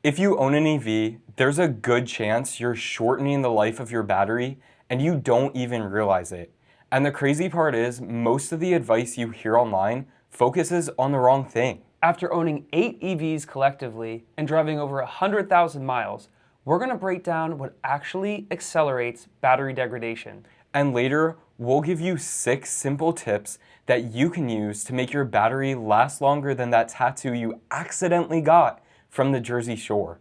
If you own an EV, there's a good chance you're shortening the life of your battery and you don't even realize it. And the crazy part is, most of the advice you hear online focuses on the wrong thing. After owning 8 EVs collectively and driving over 100,000 miles, we're going to break down what actually accelerates battery degradation. And later, we'll give you 6 simple tips that you can use to make your battery last longer than that tattoo you accidentally got from the Jersey Shore.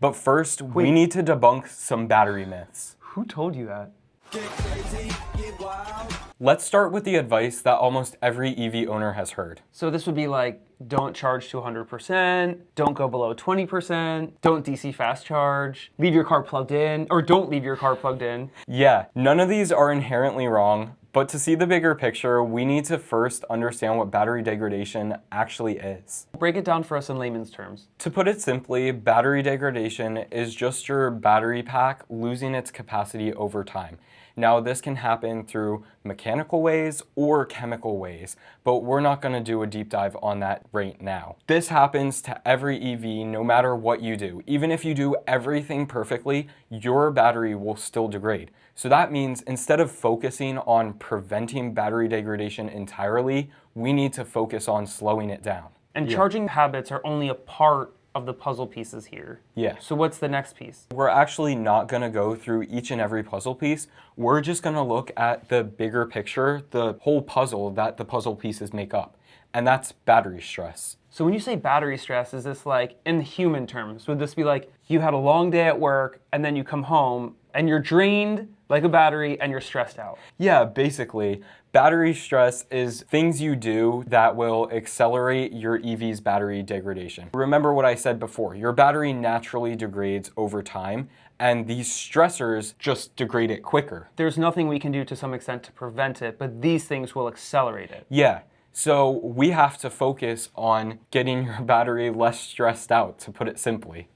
But first, we need to debunk some battery myths. Who told you that? Get crazy, get wild. Let's start with the advice that almost every EV owner has heard. So this would be like, don't charge to 100%, don't go below 20%, don't DC fast charge, leave your car plugged in, or don't leave your car plugged in. Yeah, none of these are inherently wrong, but to see the bigger picture, we need to first understand what battery degradation actually is. Break it down for us in layman's terms. To put it simply, battery degradation is just your battery pack losing its capacity over time. Now, this can happen through mechanical ways or chemical ways, but we're not going to do a deep dive on that right now. This happens to every EV no matter what you do. Even if you do everything perfectly, your battery will still degrade. So that means instead of focusing on preventing battery degradation entirely, we need to focus on slowing it down. And charging habits are only a part of the puzzle pieces here. Yeah. So what's the next piece? We're actually not going to go through each and every puzzle piece. We're just going to look at the bigger picture, the whole puzzle that the puzzle pieces make up. And that's battery stress. So when you say battery stress, is this like, in human terms, would this be like you had a long day at work and then you come home and you're drained like a battery and you're stressed out? Yeah, basically. Battery stress is things you do that will accelerate your EV's battery degradation. Remember what I said before, your battery naturally degrades over time, and these stressors just degrade it quicker. There's nothing we can do to some extent to prevent it, but these things will accelerate it. Yeah. So we have to focus on getting your battery less stressed out, to put it simply.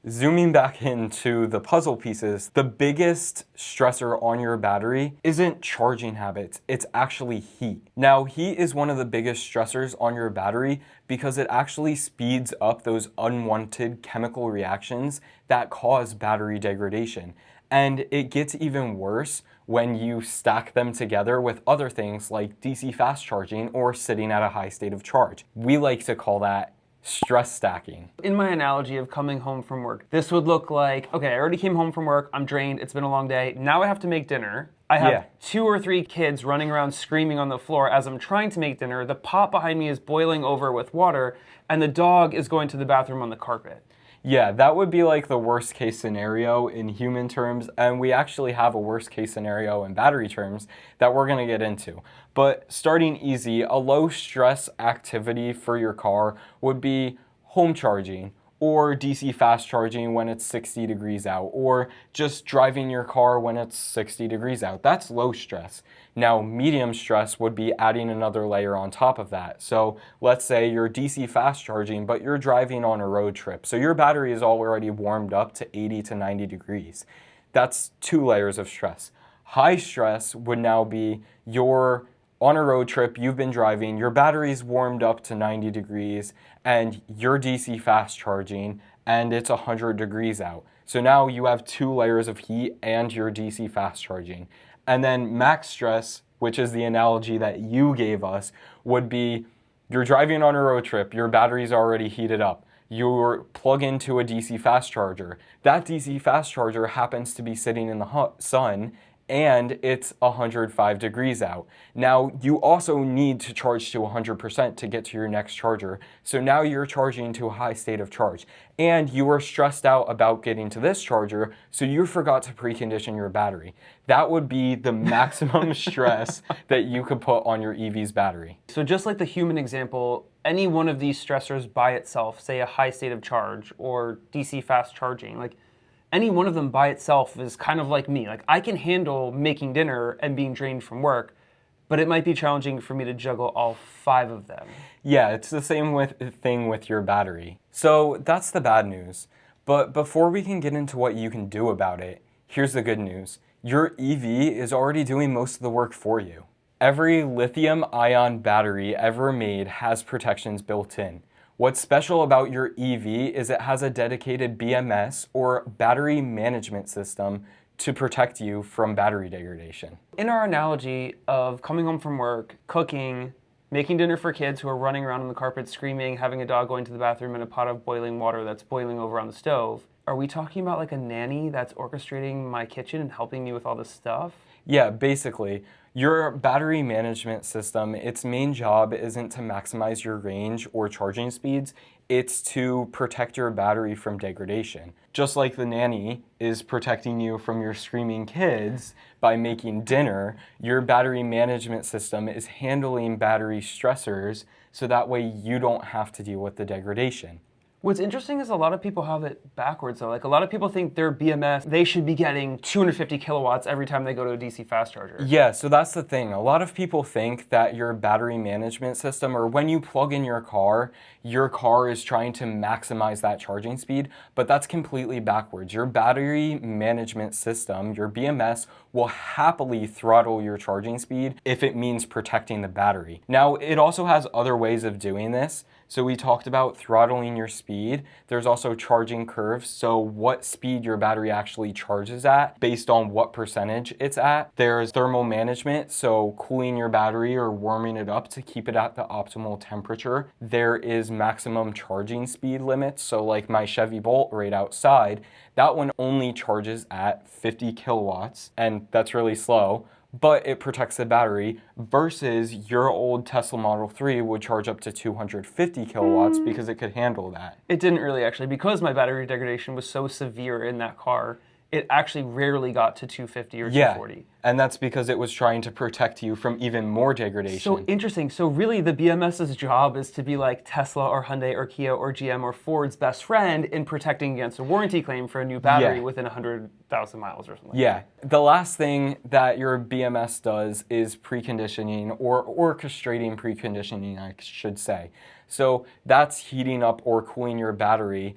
Zooming back into the puzzle pieces, the biggest stressor on your battery isn't charging habits, it's actually heat. Now, heat is one of the biggest stressors on your battery because it actually speeds up those unwanted chemical reactions that cause battery degradation. And it gets even worse when you stack them together with other things like DC fast charging or sitting at a high state of charge. We like to call that stress stacking. In my analogy of coming home from work, this would look like, okay, I already came home from work, I'm drained, it's been a long day, now I have to make dinner. I have 2 or 3 kids running around screaming on the floor as I'm trying to make dinner, the pot behind me is boiling over with water, and the dog is going to the bathroom on the carpet. Yeah, that would be like the worst case scenario in human terms, and we actually have a worst case scenario in battery terms that we're going to get into. But starting easy, a low stress activity for your car would be home charging or DC fast charging when it's 60 degrees out, or just driving your car when it's 60 degrees out. That's low stress. Now, medium stress would be adding another layer on top of that. So let's say you're DC fast charging, but you're driving on a road trip. So your battery is already warmed up to 80 to 90 degrees. That's 2 layers of stress. High stress would now be you're on a road trip, you've been driving, your battery's warmed up to 90 degrees, and you're DC fast charging, and it's 100 degrees out. So now you have 2 layers of heat and you're DC fast charging. And then max stress, which is the analogy that you gave us, would be you're driving on a road trip, your battery's already heated up. You plug into a DC fast charger. That DC fast charger happens to be sitting in the sun, and it's 105 degrees out. Now, you also need to charge to 100% to get to your next charger. So now you're charging to a high state of charge. And you were stressed out about getting to this charger, so you forgot to precondition your battery. That would be the maximum stress that you could put on your EV's battery. So just like the human example, any one of these stressors by itself, say a high state of charge or DC fast charging, like any one of them by itself is kind of like me. Like I can handle making dinner and being drained from work, but it might be challenging for me to juggle all 5 of them. Yeah, it's the same thing with your battery. So that's the bad news. But before we can get into what you can do about it, here's the good news. Your EV is already doing most of the work for you. Every lithium-ion battery ever made has protections built in. What's special about your EV is it has a dedicated BMS or battery management system to protect you from battery degradation. In our analogy of coming home from work, cooking, making dinner for kids who are running around on the carpet screaming, having a dog going to the bathroom, and a pot of boiling water that's boiling over on the stove, are we talking about like a nanny that's orchestrating my kitchen and helping me with all this stuff? Yeah, basically, your battery management system, its main job isn't to maximize your range or charging speeds, it's to protect your battery from degradation. Just like the nanny is protecting you from your screaming kids by making dinner, your battery management system is handling battery stressors so that way you don't have to deal with the degradation. What's interesting is a lot of people have it backwards though. Like a lot of people think their BMS, they should be getting 250 kilowatts every time they go to a DC fast charger. Yeah, so that's the thing. A lot of people think that your battery management system, or when you plug in your car is trying to maximize that charging speed, but that's completely backwards. Your battery management system, your BMS, will happily throttle your charging speed if it means protecting the battery. Now, it also has other ways of doing this. So we talked about throttling your speed. There's also charging curves, so what speed your battery actually charges at based on what percentage it's at. There's thermal management, so cooling your battery or warming it up to keep it at the optimal temperature. There is maximum charging speed limits, so like my Chevy Bolt right outside, that one only charges at 50 kilowatts, and that's really slow, but it protects the battery, versus your old Tesla Model 3 would charge up to 250 kilowatts because it could handle that. It didn't really actually, because my battery degradation was so severe in that car, it actually rarely got to 250 or 240. And that's because it was trying to protect you from even more degradation. So interesting. So really the BMS's job is to be like Tesla or Hyundai or Kia or GM or Ford's best friend in protecting against a warranty claim for a new battery within 100,000 miles or something. Yeah. The last thing that your BMS does is preconditioning, or orchestrating preconditioning, I should say. So that's heating up or cooling your battery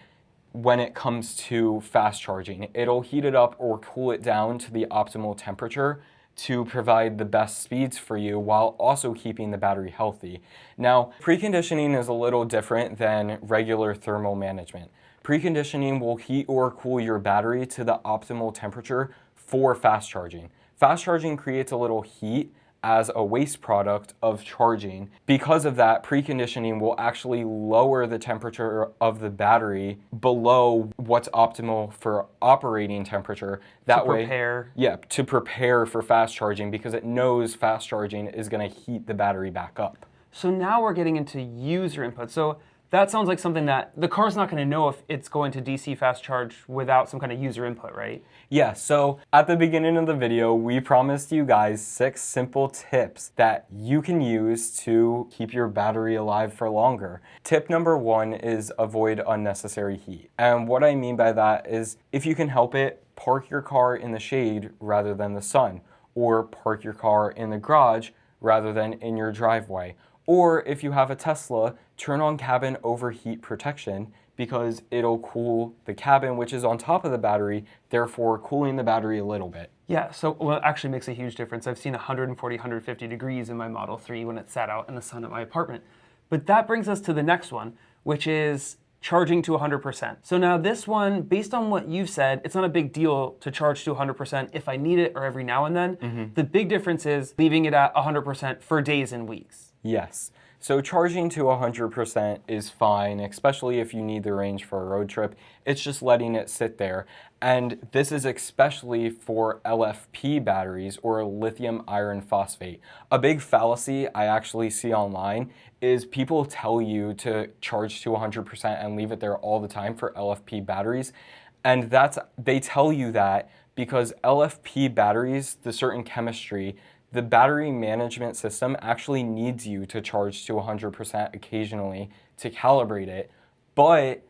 when it comes to fast charging. It'll heat it up or cool it down to the optimal temperature to provide the best speeds for you while also keeping the battery healthy. Now, preconditioning is a little different than regular thermal management. Preconditioning will heat or cool your battery to the optimal temperature for fast charging. Fast charging creates a little heat as a waste product of charging. Because of that, preconditioning will actually lower the temperature of the battery below what's optimal for operating temperature. That way, to prepare for fast charging, because it knows fast charging is going to heat the battery back up. So now we're getting into user input. So that sounds like something that the car's not going to know if it's going to DC fast charge without some kind of user input, right? Yeah, so at the beginning of the video, we promised you guys 6 simple tips that you can use to keep your battery alive for longer. Tip number 1 is avoid unnecessary heat. And what I mean by that is, if you can help it, park your car in the shade rather than the sun, or park your car in the garage rather than in your driveway. Or if you have a Tesla, turn on cabin overheat protection, because it'll cool the cabin, which is on top of the battery, therefore cooling the battery a little bit. Yeah, so well, it actually makes a huge difference. I've seen 140, 150 degrees in my Model 3 when it sat out in the sun at my apartment. But that brings us to the next one, which is charging to 100%. So now this one, based on what you've said, it's not a big deal to charge to 100% if I need it or every now and then. The big difference is leaving it at 100% for days and weeks. Yes. So charging to 100% is fine, especially if you need the range for a road trip. It's just letting it sit there. And this is especially for LFP batteries, or lithium iron phosphate. A big fallacy I actually see online is people tell you to charge to 100% and leave it there all the time for LFP batteries. And they tell you that because LFP batteries, the certain chemistry, the battery management system actually needs you to charge to 100% occasionally to calibrate it. But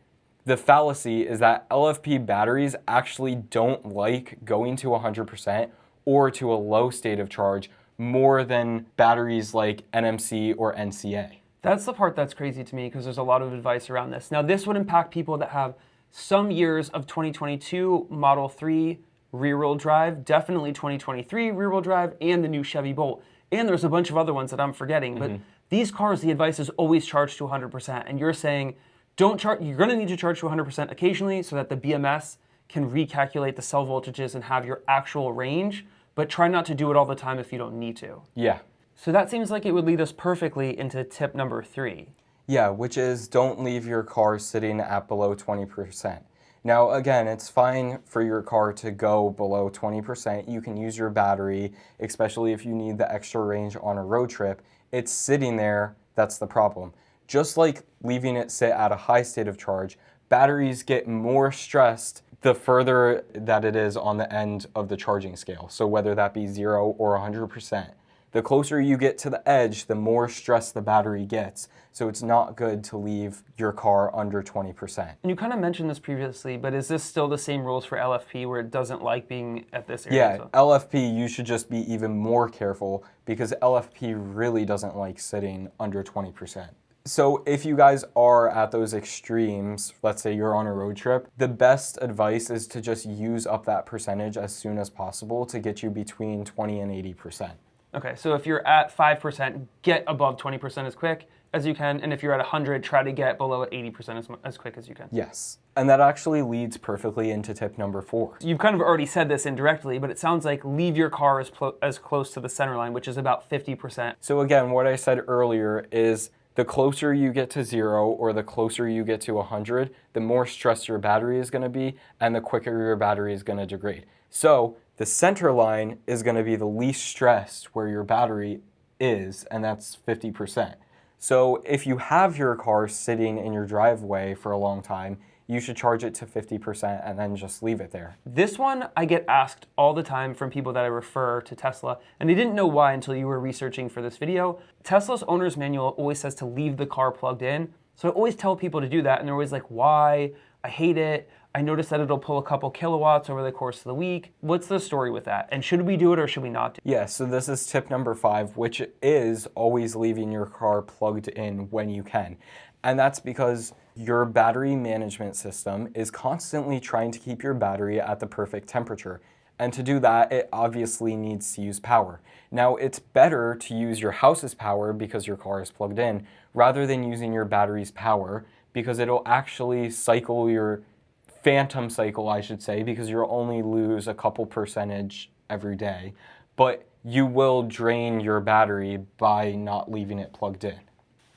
the fallacy is that LFP batteries actually don't like going to 100% or to a low state of charge more than batteries like NMC or NCA. That's the part that's crazy to me, because there's a lot of advice around this. Now, this would impact people that have some years of 2022 Model 3 rear-wheel drive, definitely 2023 rear-wheel drive, and the new Chevy Bolt. And there's a bunch of other ones that I'm forgetting, but These cars, the advice is always charge to 100%, and you're saying don't charge. You're going to need to charge to 100% occasionally so that the BMS can recalculate the cell voltages and have your actual range, but try not to do it all the time if you don't need to. Yeah. So that seems like it would lead us perfectly into tip number 3. Yeah, which is don't leave your car sitting at below 20%. Now, again, it's fine for your car to go below 20%. You can use your battery, especially if you need the extra range on a road trip. It's sitting there, that's the problem. Just like leaving it sit at a high state of charge, batteries get more stressed the further that it is on the end of the charging scale. So whether that be 0 or 100%. The closer you get to the edge, the more stress the battery gets. So it's not good to leave your car under 20%. And you kind of mentioned this previously, but is this still the same rules for LFP where it doesn't like being at this area? Yeah, LFP, you should just be even more careful because LFP really doesn't like sitting under 20%. So if you guys are at those extremes, let's say you're on a road trip, the best advice is to just use up that percentage as soon as possible to get you between 20 and 80%. Okay, so if you're at 5%, get above 20% as quick as you can, and if you're at 100, try to get below 80% as quick as you can. Yes, and that actually leads perfectly into tip number 4. You've kind of already said this indirectly, but it sounds like leave your car as close to the center line, which is about 50%. So again, what I said earlier is the closer you get to 0 or the closer you get to 100, the more stressed your battery is going to be and the quicker your battery is going to degrade. So the center line is going to be the least stressed where your battery is, and that's 50%. So if you have your car sitting in your driveway for a long time, you should charge it to 50% and then just leave it there. This one I get asked all the time from people that I refer to Tesla, and they didn't know why until you were researching for this video. Tesla's owner's manual always says to leave the car plugged in, so I always tell people to do that, and they're always like, why? I hate it. I noticed that it'll pull a couple kilowatts over the course of the week. What's the story with that? And should we do it or should we not do it? Yeah, so this is tip number 5, which is always leaving your car plugged in when you can. And that's because your battery management system is constantly trying to keep your battery at the perfect temperature. And to do that, it obviously needs to use power. Now, it's better to use your house's power because your car is plugged in, rather than using your battery's power, because it'll actually cycle your phantom cycle, I should say, because you'll only lose a couple percentage every day. But you will drain your battery by not leaving it plugged in.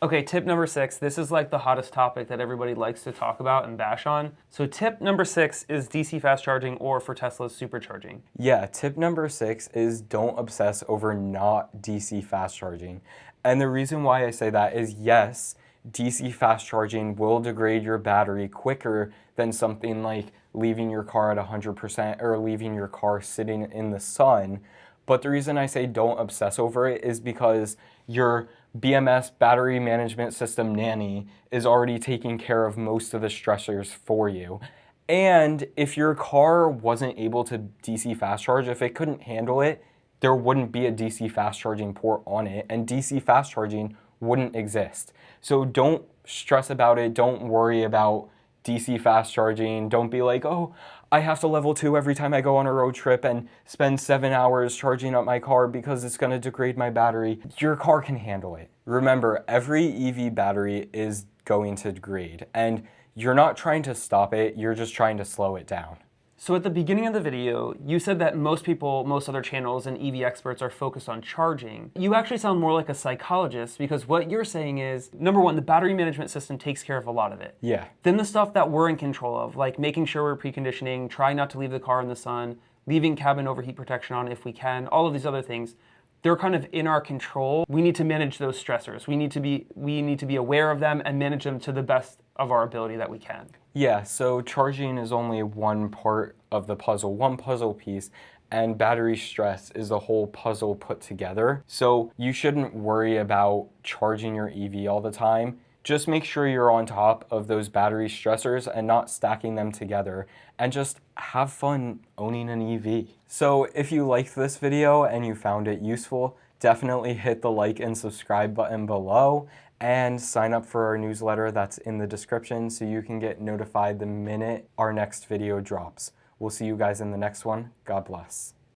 Okay, tip number 6. This is like the hottest topic that everybody likes to talk about and bash on. So tip number 6 is DC fast charging, or for Tesla's supercharging. Yeah, tip number 6 is don't obsess over not DC fast charging. And the reason why I say that is yes, DC fast charging will degrade your battery quicker than something like leaving your car at 100% or leaving your car sitting in the sun. But the reason I say don't obsess over it is because your BMS battery management system nanny is already taking care of most of the stressors for you. And if your car wasn't able to DC fast charge, if it couldn't handle it, there wouldn't be a DC fast charging port on it, and DC fast charging wouldn't exist. So don't stress about it. Don't worry about DC fast charging. Don't be like, oh, I have to level 2 every time I go on a road trip and spend 7 hours charging up my car because it's going to degrade my battery. Your car can handle it. Remember, every EV battery is going to degrade, and you're not trying to stop it, you're just trying to slow it down. So at the beginning of the video, you said that most people, most other channels and EV experts are focused on charging. You actually sound more like a psychologist, because what you're saying is, number one, the battery management system takes care of a lot of it. Yeah. Then the stuff that we're in control of, like making sure we're preconditioning, trying not to leave the car in the sun, leaving cabin overheat protection on if we can, all of these other things, they're kind of in our control. We need to manage those stressors. We need to be aware of them and manage them to the best of our ability that we can. Yeah, so charging is only one part of the puzzle, one puzzle piece, and battery stress is the whole puzzle put together. So you shouldn't worry about charging your EV all the time. Just make sure you're on top of those battery stressors and not stacking them together, and just have fun owning an EV. So if you liked this video and you found it useful, definitely hit the like and subscribe button below, and sign up for our newsletter that's in the description so you can get notified the minute our next video drops. We'll see you guys in the next one. God bless.